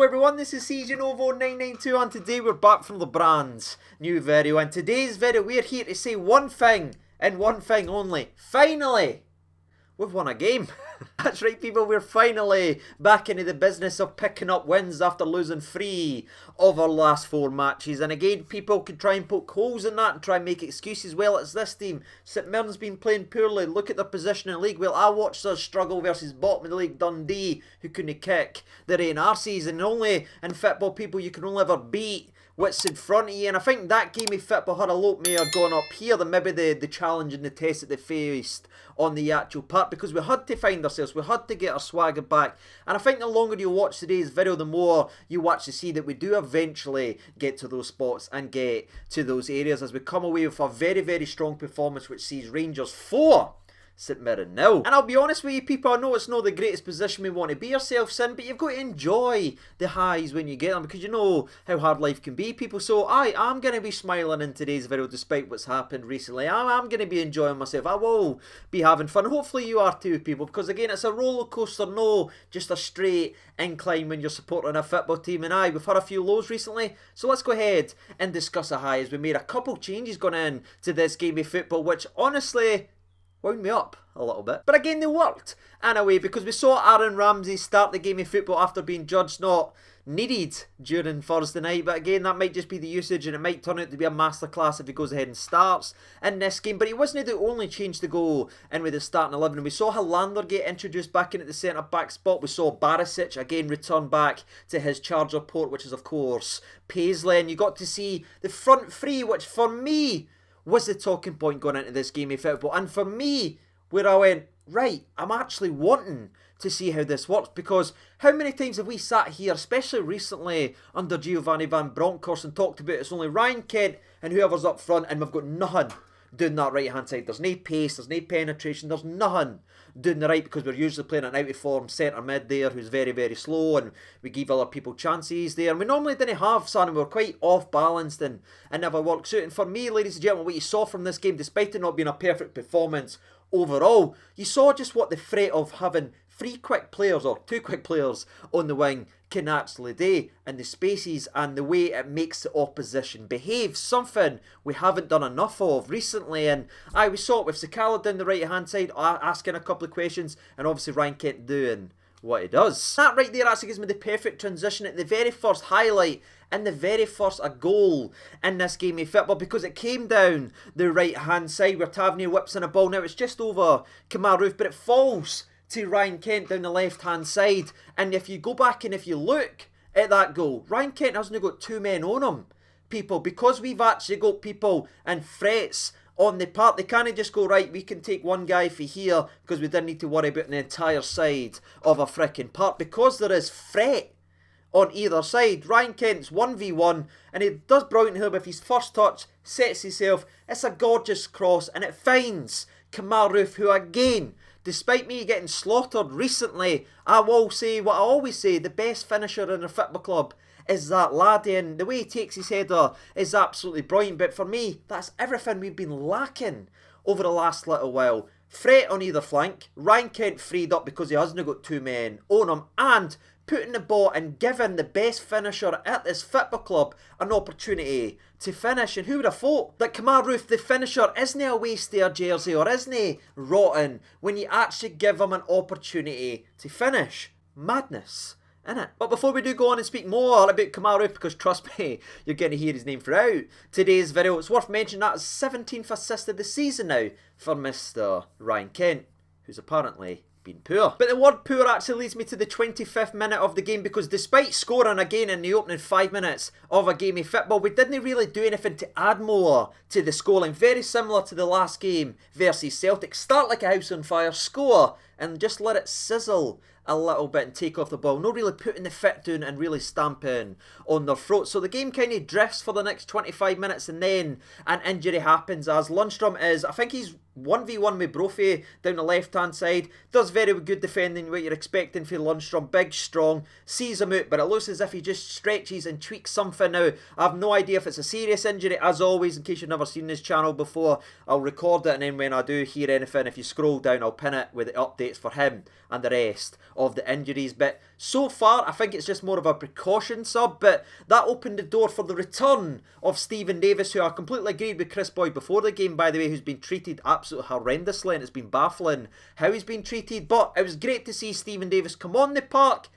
Hello everyone, this is CJNovo992 and today we're back from the brand's new video, and today's video we're here to say one thing and one thing only. Finally! We've won a game. That's right people, we're finally back into the business of picking up wins after losing 3 of our last 4 matches. And again, people could try and poke holes in that and try and make excuses. Well, it's this team. St Mirren's been playing poorly. Look at their position in the league. Well, I watched us struggle versus bottom of the league Dundee, who couldn't kick their own arses. And only in football, people, you can only ever beat what's in front of you, and I think that game of football had a lot more gone up here than maybe the challenge and the test that they faced on the actual part, because we had to find ourselves, we had to get our swagger back. And I think the longer you watch today's video, the more you watch to see that we do eventually get to those spots and get to those areas as we come away with a very, very strong performance which sees Rangers 4, St Mirren 0. And I'll be honest with you people, I know it's not the greatest position we want to be ourselves in, but you've got to enjoy the highs when you get them, because you know how hard life can be, people. So I am going to be smiling in today's video despite what's happened recently. I'm going to be enjoying myself. I will be having fun. Hopefully you are too, people, because again, it's a roller coaster, no just a straight incline when you're supporting a football team. And we've had a few lows recently, so let's go ahead and discuss a high as we made a couple changes going in to this game of football, which honestly wound me up a little bit. But again, they worked in a way, because we saw Aaron Ramsey start the game of football after being judged not needed during Thursday night. But again, that might just be the usage, and it might turn out to be a masterclass if he goes ahead and starts in this game. But he wasn't the only change to go in with the starting 11. We saw Helander get introduced back in at the centre-back spot. We saw Barisic again return back to his charger port, which is of course Paisley. And you got to see the front three, which for me was the talking point going into this game of football. And for me, where I went, right, I'm actually wanting to see how this works, because how many times have we sat here, especially recently under Giovanni Van Bronckhorst, and talked about it's only Ryan Kent and whoever's up front, and we've got nothing doing that right hand side. There's no pace, there's no penetration, there's nothing doing the right, because we're usually playing an out of form centre mid there who's very, very slow, and we give other people chances there. And we normally didn't have Son, and we were quite off balanced, and it never works out. And for me, ladies and gentlemen, what you saw from this game, despite it not being a perfect performance overall, you saw just what the threat of having 3 quick players or 2 quick players on the wing can actually do, and the spaces and the way it makes the opposition behave, something we haven't done enough of recently. And we saw it with Sakala down the right hand side asking a couple of questions, and obviously Ryan Kent doing what he does. That right there actually gives me the perfect transition at the very first highlight and the very first goal in this game of football, because it came down the right hand side where Tavernier whips in a ball. Now it's just over Kemar roofe, but it falls to Ryan Kent down the left hand side. And if you go back and if you look at that goal, Ryan Kent hasn't got 2 men on him, people, because we've actually got people and threats on the part. They can't just go, right, we can take one guy for here, because we didn't need to worry about the entire side of a freaking part, because there is threat on either side. Ryan Kent's 1v1, and he does brilliant here with his first touch, sets himself, it's a gorgeous cross, and it finds Kemar roofe, who again, despite me getting slaughtered recently, I will say what I always say, the best finisher in a football club is that laddie, and the way he takes his header is absolutely brilliant. But for me, that's everything we've been lacking over the last little while. Threat on either flank, Ryan Kent freed up because he hasn't got 2 men on him, and putting the ball and giving the best finisher at this football club an opportunity to finish. And who would have thought that Kemar roofe, the finisher, isn't a waste their jersey, or isn't he rotten when you actually give him an opportunity to finish? Madness, innit? But before we do go on and speak more about Kemar roofe, because trust me, you're going to hear his name throughout today's video, it's worth mentioning that 17th assist of the season now for Mr. Ryan Kent, who's apparently been poor. But the word poor actually leads me to the 25th minute of the game, because despite scoring again in the opening 5 minutes of a game of football, we didn't really do anything to add more to the scoreline. Very similar to the last game versus Celtic. Start like a house on fire, score, and just let it sizzle a little bit and take off the ball. Not really putting the foot down and really stamping on their throat. So the game kind of drifts for the next 25 minutes, and then an injury happens as Lundstram is, I think he's 1v1 with Roofe down the left hand side. Does very good defending, what you're expecting for Lundstram. Big, strong, sees him out, but it looks as if he just stretches and tweaks something. Now, I have no idea if it's a serious injury. As always, in case you've never seen this channel before, I'll record it, and then when I do hear anything, if you scroll down, I'll pin it with the updates for him and the rest of the injuries. But So far, I think it's just more of a precaution sub, but that opened the door for the return of Stephen Davis, who I completely agreed with Chris Boyd before the game, by the way, who's been treated absolutely horrendously, and it's been baffling how he's been treated. But it was great to see Stephen Davis come on the park,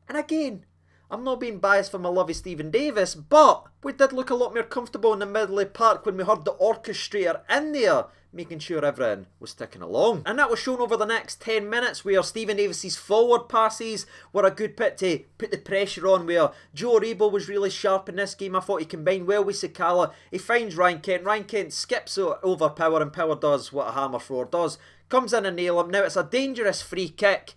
and again, I'm not being biased for my love of Stephen Davis, but we did look a lot more comfortable in the middle of the park when we heard the orchestrator in there, making sure everything was ticking along. And that was shown over the next 10 minutes, where Stephen Davis's forward passes were a good bit to put the pressure on, where Joe Aribo was really sharp in this game. I thought he combined well with Sakala. He finds Ryan Kent skips over Power, and Power does what a hammer thrower does. Comes in and nail him. Now it's a dangerous free kick.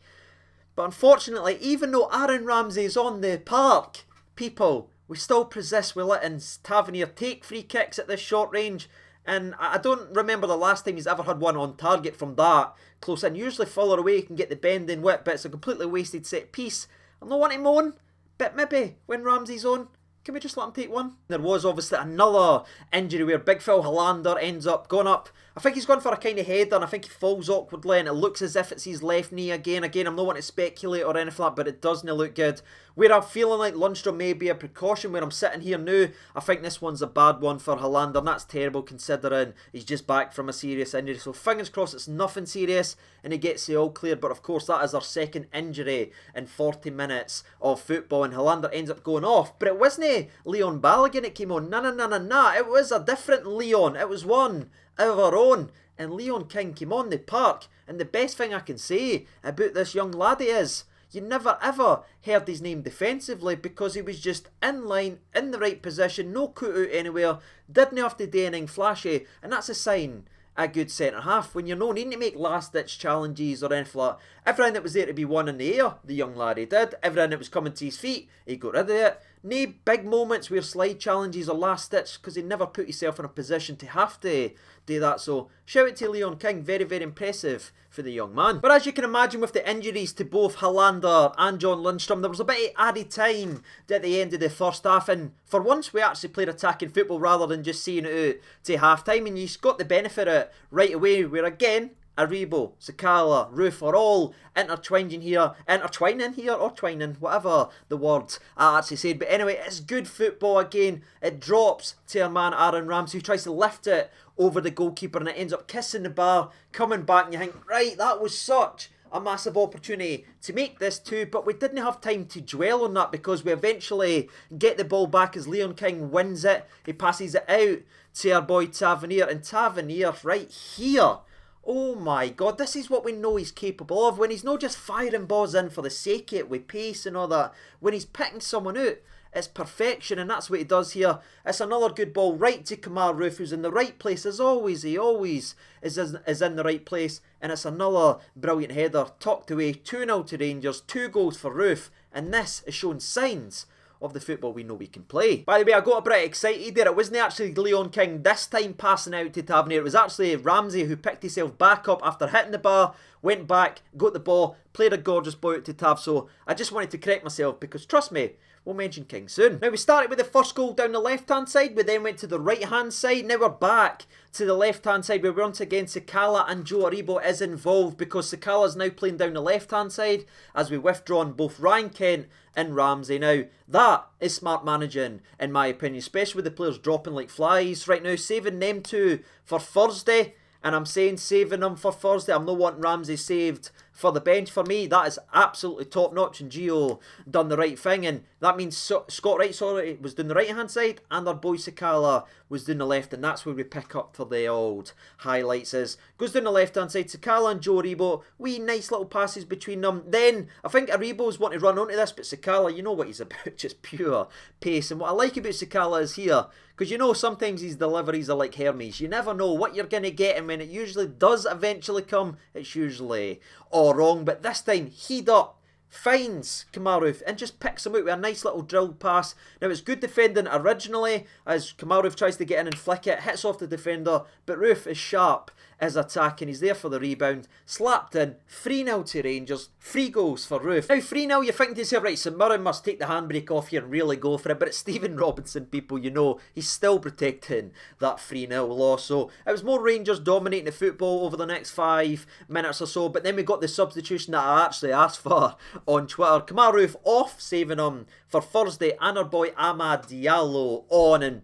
But unfortunately, even though Aaron Ramsey is on the park, people, we still persist with letting Tavernier take free kicks at this short range. And I don't remember the last time he's ever had one on target from that close in. Usually further away you can get the bending whip, but it's a completely wasted set piece. I'm not wanting to moan, but maybe when Ramsey's on, can we just let him take one? There was obviously another injury where Big Phil Helander ends up going up. I think he's gone for a kind of header, and I think he falls awkwardly, and it looks as if it's his left knee again. I'm not wanting to speculate or anything like that, but it doesn't look good. Where I'm feeling like Lundstram may be a precaution, where I'm sitting here now, I think this one's a bad one for Helander, and that's terrible considering he's just back from a serious injury. So fingers crossed it's nothing serious, and he gets the all clear. But of course that is our second injury in 40 minutes of football, and Helander ends up going off. But it wasn't Leon Balogun that came on. No. It was a different Leon. It was one of our own, and Leon King came on the park, and the best thing I can say about this young laddie is you never ever heard his name defensively, because he was just in line, in the right position, no cut out anywhere, didn't have to do anything flashy, and that's a sign a good centre half, when you're not needing to make last ditch challenges or anything like that. Everything that was there to be won in the air, the young laddie did. Everything that was coming to his feet, he got rid of it. No big moments where slide challenges or last ditch, because he never put himself in a position to have to do that. So shout out to Leon King, very, very impressive for the young man. But as you can imagine, with the injuries to both Helander and John Lundstram, there was a bit of added time at the end of the first half, and for once we actually played attacking football rather than just seeing it out to half time, and you got the benefit of it right away, where again Aribo, Sakala, Roofe are all intertwining here, or twining, whatever the word I actually said. But anyway, it's good football again. It drops to our man Aaron Ramsey, who tries to lift it over the goalkeeper, and it ends up kissing the bar, coming back, and you think, right, that was such a massive opportunity to make this 2, but we didn't have time to dwell on that, because we eventually get the ball back as Leon King wins it. He passes it out to our boy Tavernier, and Tavernier right here, oh my god, this is what we know he's capable of, when he's not just firing balls in for the sake of it with pace and all that. When he's picking someone out, it's perfection, and that's what he does here. It's another good ball right to Kemar Roofe, who's in the right place as always. He always is in the right place, and it's another brilliant header, tucked away. 2-0 to Rangers, 2 goals for Roofe, and this is showing signs of the football we know we can play. By the way, I got a bit excited there. It wasn't actually Leon King this time passing out to Tavernier. It was actually Ramsey who picked himself back up after hitting the bar, went back, got the ball, played a gorgeous ball out to Tav. So I just wanted to correct myself, because trust me, we'll mention King soon. Now we started with the first goal down the left hand side, we then went to the right hand side. Now we're back to the left hand side, where once again Sakala and Joe Aribo is involved, because Sakala is now playing down the left hand side as we withdraw on both Ryan Kent and Ramsey. Now that is smart managing in my opinion, especially with the players dropping like flies right now. Saving them 2 for Thursday, and I'm saying saving them for Thursday. I'm not wanting Ramsey saved for the bench. For me, that is absolutely top notch, and Gio done the right thing, and that means Scott Wright was doing the right hand side, and our boy Sakala was doing the left, and that's where we pick up for the old highlights. Is goes down the left hand side, Sakala and Joe Aribo, wee nice little passes between them. Then I think Aribo's wanting to run onto this, but Sakala, you know what he's about, just pure pace. And what I like about Sakala is here, because you know sometimes his deliveries are like Hermes. You never know what you're going to get, and when it usually does eventually come, it's usually all wrong. But this time, he'd up, finds Kemar Roofe and just picks him out with a nice little drilled pass. Now it's good defending originally, as Kemar Roofe tries to get in and flick it, hits off the defender, but Roofe is sharp is attacking. He's there for the rebound. Slapped in. 3-0 to Rangers. 3 goals for Roofe. Now 3-0, you're thinking to yourself, right, St Mirren must take the handbrake off here and really go for it. But it's Stephen Robinson, people, you know. He's still protecting that 3-0 loss. So it was more Rangers dominating the football over the next 5 minutes or so. But then we got the substitution that I actually asked for on Twitter. Kemar Roofe off, saving him for Thursday. And our boy Amad Diallo on. And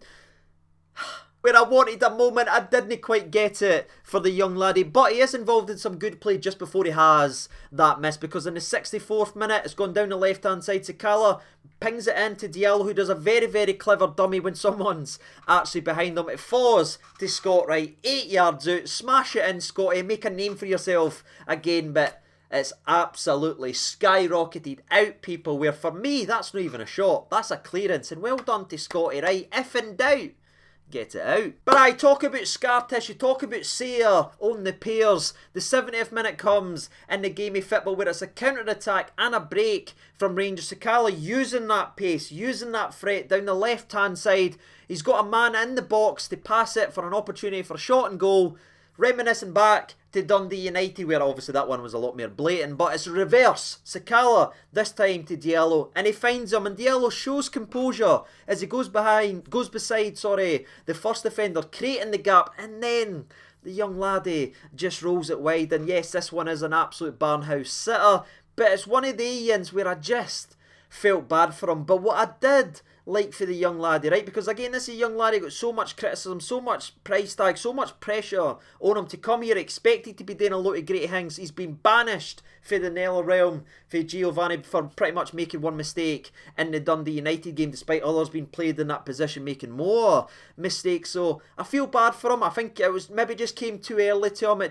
where I wanted a moment, I didn't quite get it for the young laddie. But he is involved in some good play just before he has that miss. Because in the 64th minute, it's gone down the left-hand side. Sakala pings it in to Diallo, who does a very, very clever dummy when someone's actually behind them. It falls to Scott Wright, 8 yards out. Smash it in, Scotty. Make a name for yourself again. But it's absolutely skyrocketed out, people. Where for me, that's not even a shot. That's a clearance. And well done to Scotty Wright. If in doubt, get it out. But I talk about scar tissue, talk about Sayer on the pairs. The 70th minute comes in the game of football where it's a counter-attack and a break from Rangers. Sakala using that pace, using that threat down the left-hand side. He's got a man in the box to pass it for an opportunity for a shot and goal. Reminiscing back to Dundee United, where obviously that one was a lot more blatant, but it's reverse. Sakala this time to Diallo, and he finds him, and Diallo shows composure as he goes beside the first defender, creating the gap, and then the young laddie just rolls it wide. And yes, this one is an absolute barnhouse sitter, but it's one of the Ians where I just felt bad for him. But what I did like for the young laddie, right? Because again, this is a young laddie got so much criticism, so much price tag, so much pressure on him to come here, expected to be doing a lot of great things. He's been banished for the Nella realm for Giovanni for pretty much making one mistake in the Dundee United game, despite others being played in that position making more mistakes. So I feel bad for him. I think it was maybe just came too early to him.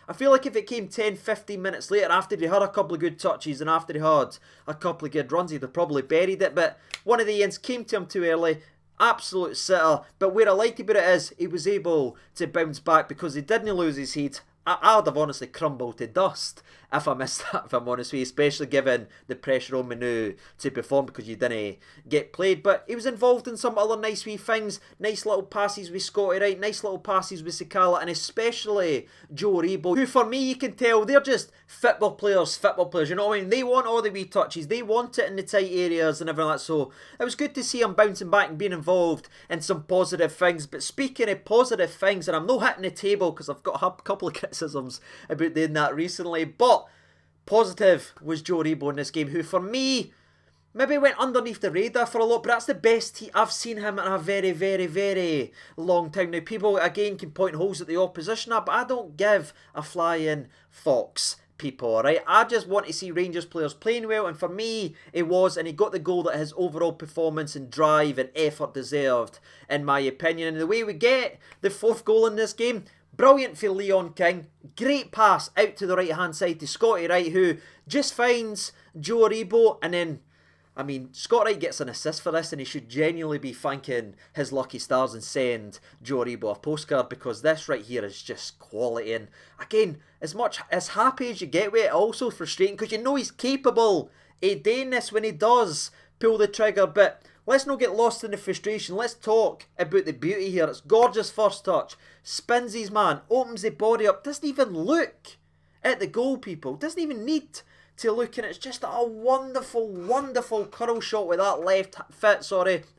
I feel like if it came 10-15 minutes later, after he had a couple of good touches and after he had a couple of good runs, he'd have probably buried it. But one of the ends came to him too early. Absolute sitter. But where I liked about it is he was able to bounce back because he didn't lose his heat. I would have honestly crumbled to dust if I missed that, if I'm honest with you, especially given the pressure on me now to perform because you didn't get played. But he was involved in some other nice wee things, nice little passes with Scotty Wright, nice little passes with Sakala, and especially Joe Rebo, who for me, you can tell, they're just football players, you know what I mean? They want all the wee touches, they want it in the tight areas and everything like that, so it was good to see him bouncing back and being involved in some positive things. But speaking of positive things, and I'm not hitting the table because I've got a couple of criticisms about doing that recently, but positive was Joe Rebo in this game, who for me maybe went underneath the radar for a lot, but that's the best I've seen him in a very, very, very long time. Now, people again can point holes at the opposition, but I don't give a flying fox, people, alright? I just want to see Rangers players playing well, and for me, it was, and he got the goal that his overall performance and drive and effort deserved, in my opinion. And the way we get the 4th goal in this game, brilliant for Leon King. Great pass out to the right-hand side to Scotty Wright, who just finds Joe Rebo. And then, I mean, Scott Wright gets an assist for this, and he should genuinely be thanking his lucky stars and send Joe Rebo a postcard, because this right here is just quality. And again, as happy as you get with it, also frustrating, because you know he's capable of doing this when he does pull the trigger. But let's not get lost in the frustration. Let's talk about the beauty here. It's gorgeous first touch. Spins his man. Opens the body up. Doesn't even look at the goal, people. Doesn't even need to look. And it's just a wonderful, wonderful curl shot with that left foot,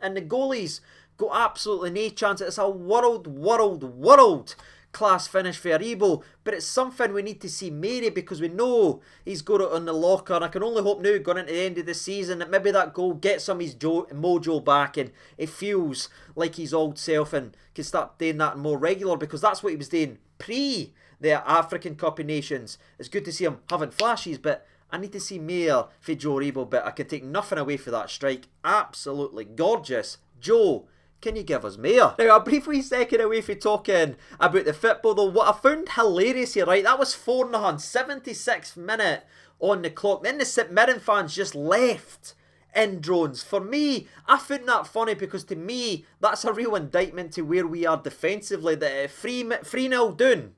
And the goalies got absolutely no chance. It's a world class finish for Rebo, but it's something we need to see Mary, because we know he's got it on the locker, and I can only hope now going into the end of the season that maybe that goal gets some of his mojo back and it feels like his old self and can start doing that more regular, because that's what he was doing pre the African Cup of Nations. It's good to see him having flashes, but I need to see more for Joe Rebo. But I can take nothing away for that strike. Absolutely gorgeous. Joe, can you give us more? Now, a brief wee second away from talking about the football though, what I found hilarious here, right, that was 76th minute on the clock. Then the St Mirren fans just left in drones. For me, I found that funny, because to me, that's a real indictment to where we are defensively. The 3-0 down,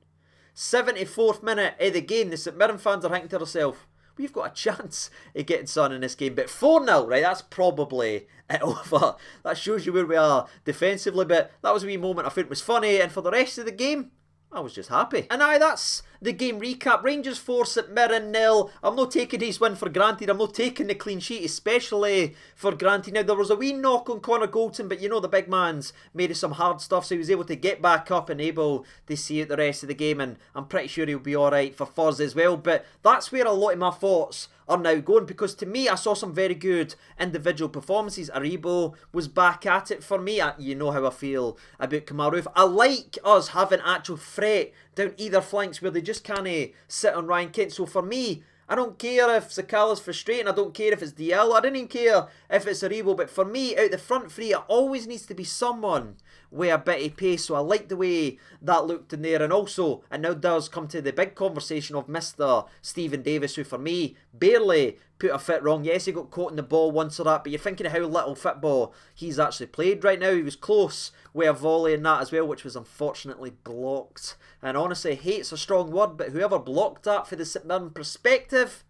74th minute of the game, the St Mirren fans are thinking to themselves, we've got a chance of getting something in this game. But 4-0, right, that's probably it over. That shows you where we are defensively. But that was a wee moment I think was funny. And for the rest of the game, I was just happy. And aye, that's the game recap. Rangers 4, St Mirren 0. I'm not taking his win for granted. I'm not taking the clean sheet, especially for granted. Now, there was a wee knock on Connor Goldson, but you know the big man's made of some hard stuff, so he was able to get back up and able to see out the rest of the game, and I'm pretty sure he'll be alright for Thursday as well. But that's where a lot of my thoughts are now going, because to me, I saw some very good individual performances. Aribo was back at it for me. You know how I feel about kemar roofe. I like us having actual threat down either flanks where they just can't sit on Ryan Kent. So for me, I don't care if Sakala's frustrating. I don't care if it's DL. I don't even care if it's Aribo. But for me, out the front three, it always needs to be someone with a bit of pace. So I like the way that looked in there. And also, it now does come to the big conversation of Mr. Stephen Davis, who for me barely put a fit wrong. Yes, he got caught in the ball once or that, but you're thinking of how little football he's actually played right now. He was close with a volley in that as well, which was unfortunately blocked. And honestly, hate's a strong word, but whoever blocked that for the St Mirren perspective,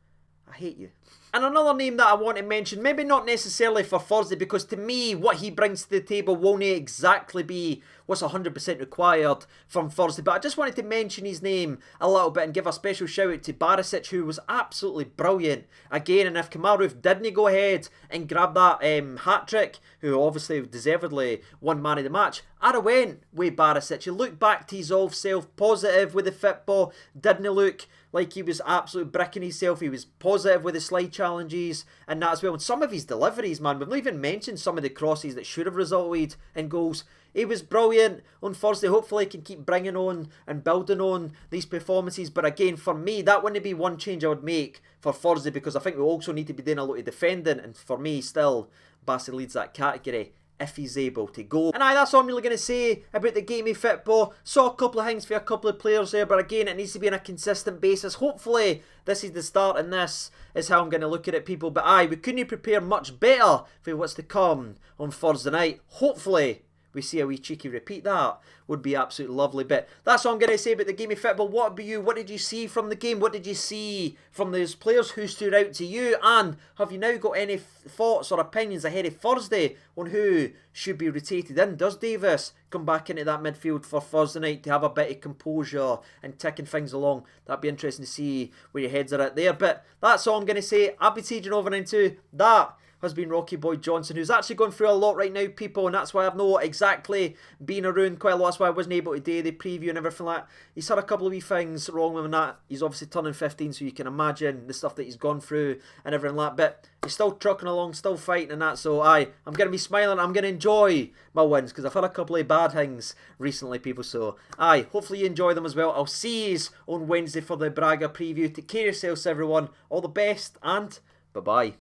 I hate you. And another name that I want to mention, maybe not necessarily for Thursday, because to me, what he brings to the table won't exactly be what's 100% required from Thursday. But I just wanted to mention his name a little bit and give a special shout out to Barisic, who was absolutely brilliant again. And if kemar roofe didn't go ahead and grab that hat-trick, who obviously deservedly won man of the match, I'd have went with Barisic. He looked back to his old self, positive with the football, didn't look like he was absolutely bricking himself. He was positive with the slide challenges and that as well. And some of his deliveries, man, we've not even mentioned some of the crosses that should have resulted in goals. He was brilliant on Thursday. Hopefully he can keep bringing on and building on these performances. But again, for me, that wouldn't be one change I would make for Thursday, because I think we also need to be doing a lot of defending. And for me, still, Bassey leads that category if he's able to go. And aye, that's all I'm really going to say about the game of football. Saw a couple of things for a couple of players there, but again, it needs to be on a consistent basis. Hopefully, this is the start, and this is how I'm going to look at it, people. But aye, we couldn't prepare much better for what's to come on Thursday night. Hopefully, we see a wee cheeky repeat. That would be absolutely lovely. But that's all I'm going to say about the game of football. What about you? What did you see from the game? What did you see from those players? Who stood out to you? And have you now got any thoughts or opinions ahead of Thursday on who should be rotated in? Does Davis come back into that midfield for Thursday night to have a bit of composure and ticking things along? That'd be interesting to see where your heads are at there. But that's all I'm going to say. I'll be teaching over into that. Has been Rocky Boy Johnson, who's actually going through a lot right now, people, and that's why I've not exactly been around quite a lot. That's why I wasn't able to do the preview and everything like that. He's had a couple of wee things wrong with him and that. He's obviously turning 15, so you can imagine the stuff that he's gone through and everything like that. But he's still trucking along, still fighting and that. So aye, I'm going to be smiling. I'm going to enjoy my wins, because I've had a couple of bad things recently, people. So aye, hopefully you enjoy them as well. I'll see you on Wednesday for the Braga preview. Take care of yourselves, everyone. All the best, and bye-bye.